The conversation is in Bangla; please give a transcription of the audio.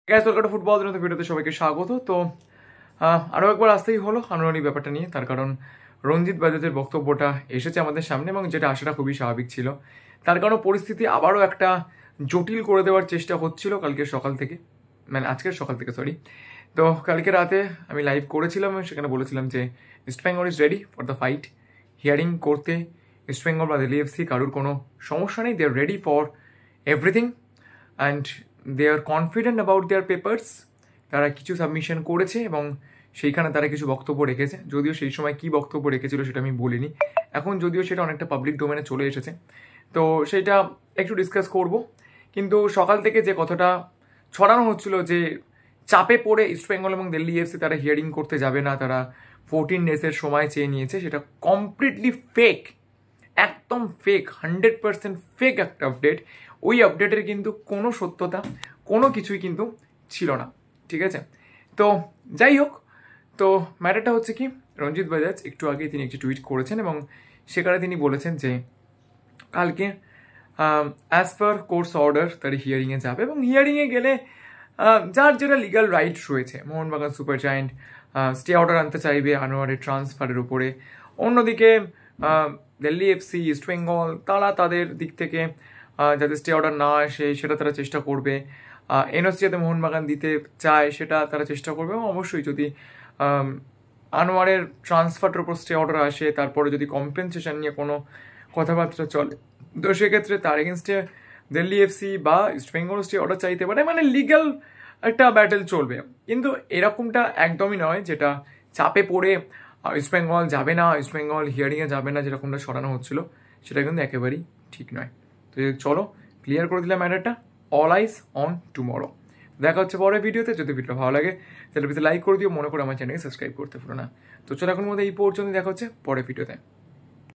গ্যাস কলকাতা ফুটবল দিনের ভিডিওতে সবাইকে স্বাগত। তো আরও একবার আসতেই হলো আনুয়ানি ব্যাপারটা নিয়ে, তার কারণ রঞ্জিত বাজাজের বক্তব্যটা এসেছে আমাদের সামনে এবং যেটা আসাটা খুবই স্বাভাবিক ছিল। তার কারণ পরিস্থিতি আবারও একটা জটিল করে দেওয়ার চেষ্টা হচ্ছিল কালকে সকাল থেকে, মানে আজকের সকাল থেকে সরি। তো কালকে রাতে আমি লাইভ করেছিলাম এবং সেখানে বলেছিলাম যে East Bengal is ready for the fight. Hearing করতে ইস্ট বেঙ্গল বা দিল্লি এফসি কারোর কোনো সমস্যা নেই, they are ready for everything and they are confident about their papers. তারা কিছু সাবমিশন করেছে এবং সেইখানে তারা কিছু বক্তব্য রেখেছে, যদিও সেই সময় কী বক্তব্য রেখেছিল সেটা আমি বলিনি। এখন যদিও সেটা অনেকটা পাবলিক ডোমেনে চলে এসেছে, তো সেটা একটু ডিসকাস করব। কিন্তু সকাল থেকে যে কথাটা ছড়ানো হচ্ছিল যে চাপে পড়ে ইস্টবেঙ্গল এবং দিল্লি এফসি তারা হিয়ারিং করতে যাবে না, তারা 14 ডেজের সময় চেয়ে নিয়েছে, সেটা কমপ্লিটলি ফেক, একদম ফেক, 100% ফেক একটা আপডেট। ওই আপডেটের কিন্তু কোনো সত্যতা কোনো কিছুই কিন্তু ছিল না, ঠিক আছে? তো যাই হোক, তো ম্যাটারটা হচ্ছে কি, রঞ্জিত বাজাজ একটু আগে তিনি একটি টুইট করেছেন এবং সেখানে তিনি বলেছেন যে কালকে অ্যাজ পার কোর্স অর্ডার তারা হিয়ারিংয়ে যাবে এবং হিয়ারিংয়ে গেলে যার যেটা লিগাল রাইট রয়েছে, Mohun Bagan super giant stay order আনতে চাইবে আনোয়ারের ট্রান্সফারের উপরে। অন্যদিকে দিল্লি এফসি, ইস্ট বেঙ্গল তারা তাদের দিক থেকে যাতে স্টে অর্ডার না আসে সেটা তারা চেষ্টা করবে। এনওসি যাতে মোহনবাগান দিতে চায় সেটা তারা চেষ্টা করবে এবং অবশ্যই যদি আনোয়ারের ট্রান্সফারের উপর স্টে অর্ডার আসে, তারপরে যদি কম্পেনসেশন নিয়ে কোনো কথাবার্তা চলে, তো সেক্ষেত্রে তার এগেনস্টে দিল্লি এফসি বা ইস্ট বেঙ্গল স্টে অর্ডার চাইতে পারে, মানে লিগ্যাল একটা ব্যাটেল চলবে। কিন্তু এরকমটা একদমই নয় যেটা চাপে পড়ে ইস্ট বেঙ্গল যাবে না, ইস্ট বেঙ্গল হিয়ারিংয়ে যাবে না, যেরকমটা সরানো হচ্ছিল সেটা কিন্তু একেবারেই ঠিক নয়। তো চলো ক্লিয়ার করে দিলাম ম্যাটারটা। All eyes on tomorrow. দেখা হচ্ছে পরের ভিডিওতে। যদি ভিডিও ভালো লাগে তাহলে লাইক করে দিও, মনে করে আমার চ্যানেলকে সাবস্ক্রাইব করতে ভুলো না। তো চলো এখন মধ্যে এই পর্যন্ত দেখা হচ্ছে পরের ভিডিওতে।